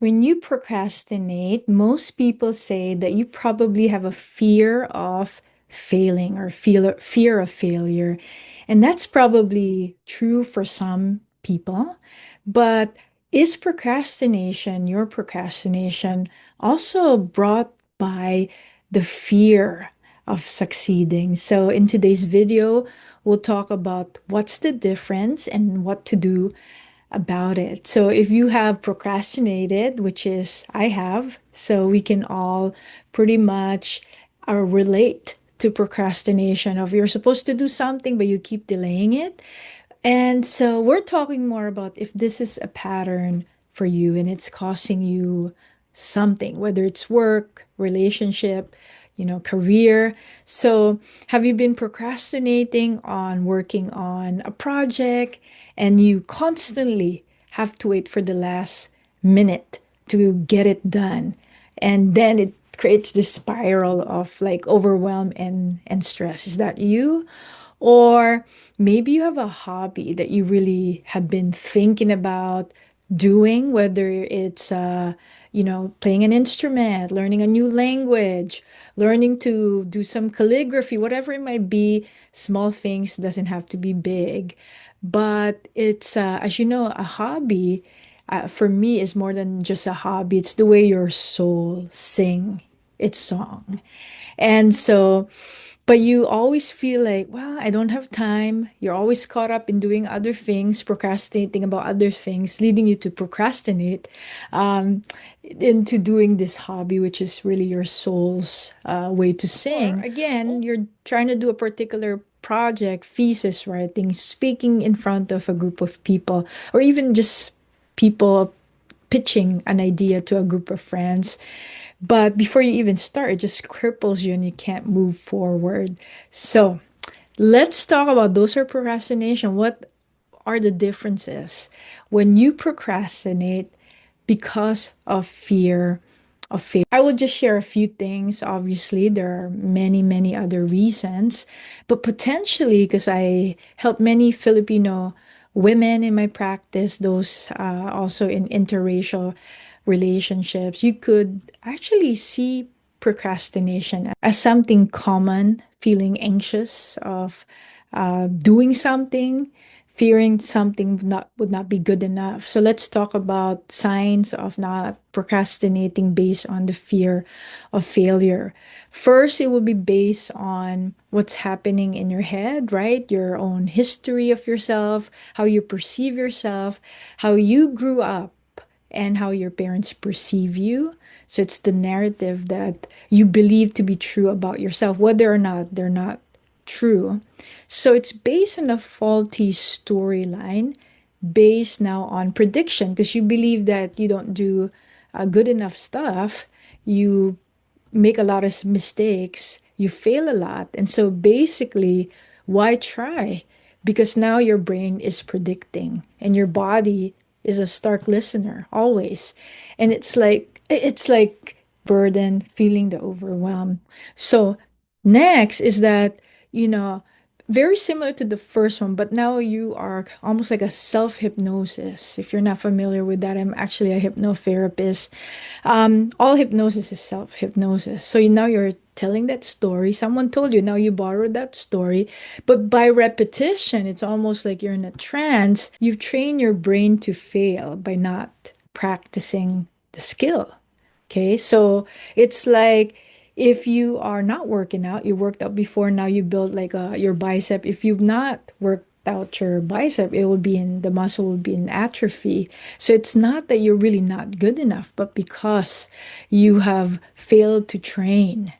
When you procrastinate, most people say that you probably have a fear of failing or fear of failure. And that's probably true for some people. But is your procrastination, also brought by the fear of succeeding? So in today's video, we'll talk about what's the difference and what to do about it. So if you have procrastinated, which is I have, so we can all pretty much relate to procrastination of you're supposed to do something but you keep delaying it. And so we're talking more about if this is a pattern for you and it's causing you something, whether it's work, relationship, career. So have you been procrastinating on working on a project and you constantly have to wait for the last minute to get it done? And then it creates this spiral of like overwhelm and stress. Is that you? Or maybe you have a hobby that you really have been thinking about doing, whether it's playing an instrument, learning a new language, learning to do some calligraphy, whatever it might be. Small things doesn't have to be big, but it's as you know, a hobby for me is more than just a hobby. It's the way your soul sing its song. And so, but you always feel like, well, I don't have time. You're always caught up in doing other things, procrastinating about other things, leading you to procrastinate into doing this hobby, which is really your soul's way to sing. Or again, you're trying to do a particular project, thesis writing, speaking in front of a group of people, or even just people pitching an idea to a group of friends. But before you even start, it just cripples you and you can't move forward. So let's talk about those are procrastination. What are the differences when you procrastinate because of fear of failure? I will just share a few things. Obviously, there are many, many other reasons, but potentially because I help many Filipino women in my practice, those also in interracial relationships, you could actually see procrastination as something common, feeling anxious of doing something, fearing something would not be good enough. So let's talk about signs of not procrastinating based on the fear of failure. First, it will be based on what's happening in your head, right? Your own history of yourself, how you perceive yourself, how you grew up, and how your parents perceive you. So it's the narrative that you believe to be true about yourself, whether or not they're not true. So it's based on a faulty storyline based now on prediction because you believe that you don't do good enough stuff. You make a lot of mistakes, you fail a lot. And so basically, why try? Because now your brain is predicting and your body is a stark listener always. And it's like burden, feeling the overwhelm. So next is that, you know, very similar to the first one, but now you are almost like a self-hypnosis. If you're not familiar with that, I'm actually a hypnotherapist. All hypnosis is self-hypnosis. So now you're telling that story. Someone told you, now you borrowed that story. But by repetition, it's almost like you're in a trance. You've trained your brain to fail by not practicing the skill. Okay, so it's like if you are not working out, you worked out before, now you build like your bicep. If you've not worked out your bicep, it will be in the muscle will be in atrophy. So it's not that you're really not good enough, but because you have failed to train,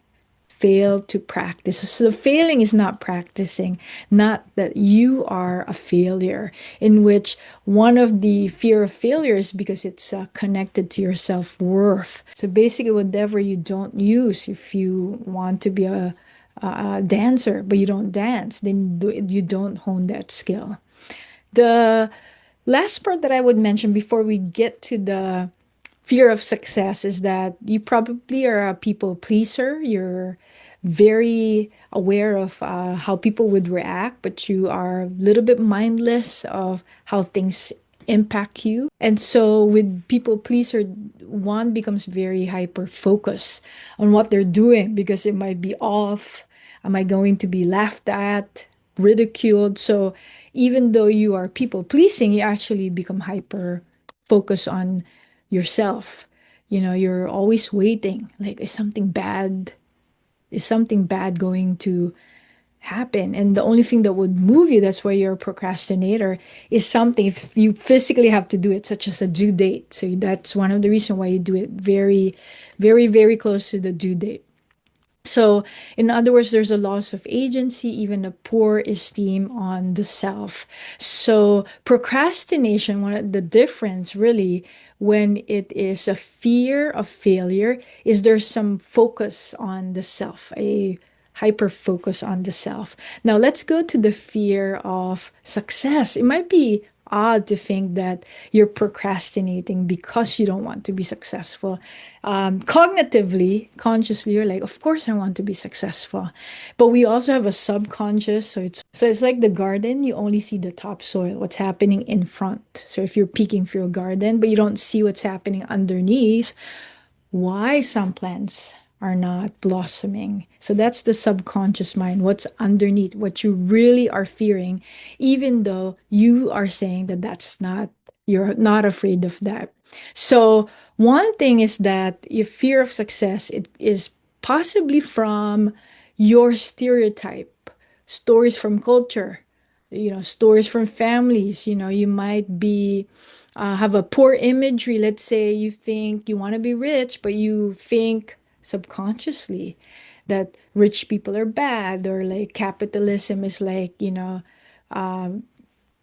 failed to practice. So the failing is not practicing, not that you are a failure, in which one of the fear of failure is because it's connected to your self-worth. So basically, whatever you don't use, if you want to be a dancer, but you don't dance, then you don't hone that skill. The last part that I would mention before we get to the fear of success is that you probably are a people pleaser. You're very aware of how people would react, but you are a little bit mindless of how things impact you. And so with people pleaser, one becomes very hyper focused on what they're doing because it might be off. Am I going to be laughed at, ridiculed? So even though you are people pleasing, you actually become hyper focused on yourself. You're always waiting. Like, is something bad going to happen? And the only thing that would move you, that's why you're a procrastinator, is something if you physically have to do it, such as a due date. So that's one of the reasons why you do it very, very, very close to the due date. So, in other words, there's a loss of agency, even a poor esteem on the self. So, procrastination, one of the difference really when it is a fear of failure, is there's some focus on the self, a hyper focus on the self. Now, let's go to the fear of success. It might be odd to think that you're procrastinating because you don't want to be successful. Cognitively, consciously, you're like, of course I want to be successful. But we also have a subconscious. So it's like the garden, you only see the topsoil, what's happening in front. So if you're peeking through a garden, but you don't see what's happening underneath, why some plants are not blossoming. So that's the subconscious mind, what's underneath, what you really are fearing, even though you are saying that you're not afraid of that. So one thing is that your fear of success, it is possibly from your stereotype, stories from culture, stories from families. You might be have a poor imagery. Let's say you think you want to be rich, but you think subconsciously that rich people are bad, or like capitalism is like,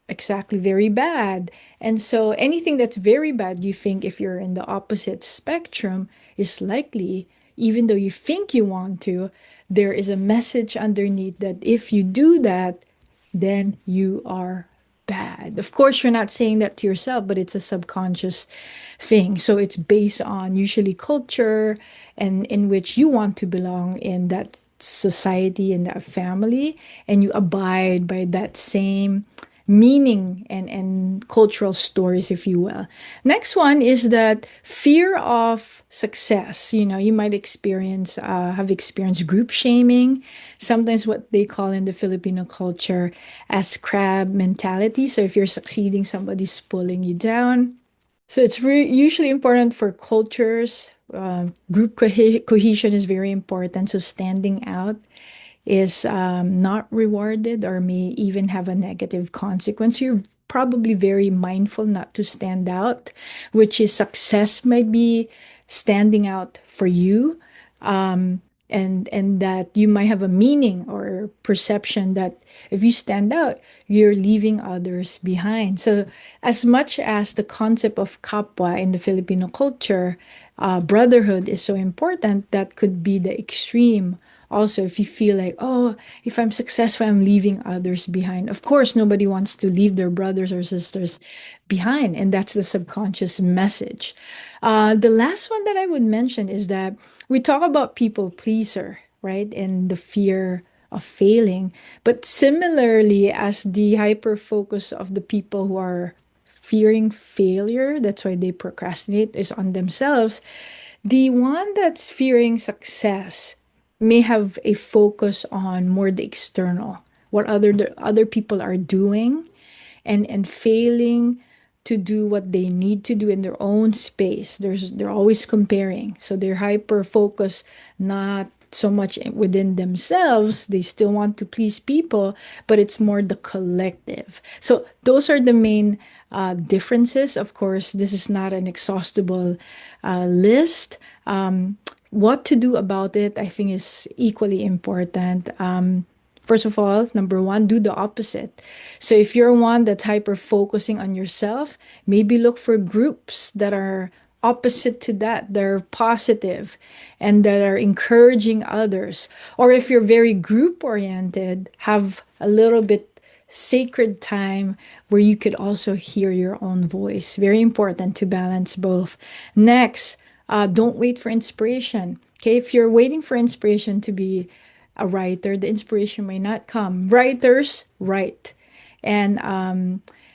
exactly very bad. And so anything that's very bad, you think if you're in the opposite spectrum, is likely, even though you think you want to, there is a message underneath that if you do that, then you are bad. Of course, you're not saying that to yourself, but it's a subconscious thing. So it's based on usually culture and in which you want to belong in that society and that family, and you abide by that same meaning and cultural stories, if you will. Next one is that fear of success. You might have experienced group shaming, sometimes what they call in the Filipino culture as crab mentality. So if you're succeeding, somebody's pulling you down. So it's usually important for cultures. Group cohesion is very important. So standing out is not rewarded or may even have a negative consequence. You're probably very mindful not to stand out, which is success might be standing out for you. And that you might have a meaning or perception that if you stand out, you're leaving others behind. So, as much as the concept of kapwa in the Filipino culture, brotherhood is so important, that could be the extreme. Also, if you feel like, oh, if I'm successful, I'm leaving others behind. Of course, nobody wants to leave their brothers or sisters behind, and that's the subconscious message. The last one that I would mention is that we talk about people pleaser, right? And the fear of failing. But similarly, as the hyper focus of the people who are fearing failure, that's why they procrastinate, is on themselves. The one that's fearing success may have a focus on more the external, what the other people are doing, and failing to do what they need to do in their own space. They're always comparing. So they're hyper focused, not so much within themselves. They still want to please people, but it's more the collective. So those are the main differences. Of course, this is not an exhaustible list. What to do about it, I think, is equally important. First of all, number one, do the opposite. So if you're one that's hyper focusing on yourself, maybe look for groups that are opposite to that. They're positive and that are encouraging others. Or if you're very group oriented, have a little bit sacred time where you could also hear your own voice. Very important to balance both. Next, don't wait for inspiration. Okay, if you're waiting for inspiration to be a writer, the inspiration may not come. Writers write. And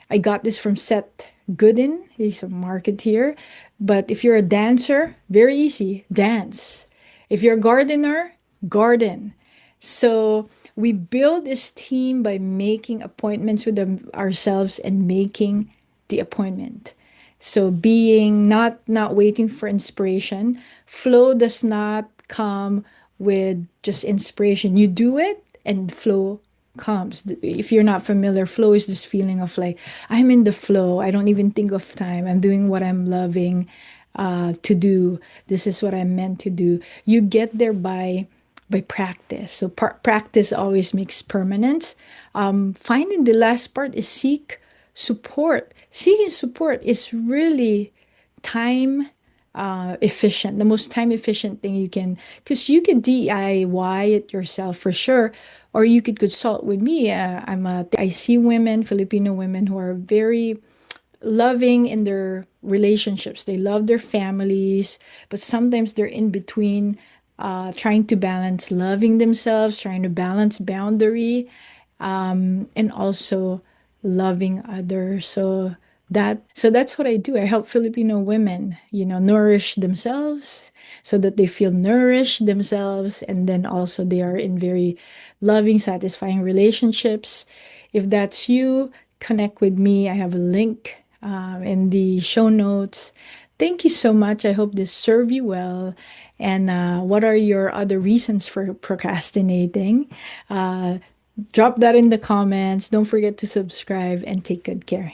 I got this from Seth good in. He's a marketeer. But if you're a dancer, very easy, dance. If you're a gardener, garden. So we build this team by making appointments with ourselves and making the appointment. So being not waiting for inspiration. Flow does not come with just inspiration. You do it and flow comes. If you're not familiar, flow is this feeling of like, I'm in the flow. I don't even think of time. I'm doing what I'm loving to do. This is what I'm meant to do. You get there by practice. So practice always makes permanence. Finding the last part is seek support. Seeking support is really time efficient, the most time efficient thing you can, because you could DIY it yourself for sure, or you could consult with me. I see women, Filipino women, who are very loving in their relationships. They love their families, but sometimes they're in between, trying to balance loving themselves, trying to balance boundary, and also loving others. So that's what I do. I help Filipino women, nourish themselves so that they feel nourished themselves, and then also they are in very loving, satisfying relationships. If that's you, connect with me. I have a link in the show notes. Thank you so much. I hope this served you well. And what are your other reasons for procrastinating? Uh, Drop that in the comments. Don't forget to subscribe and take good care.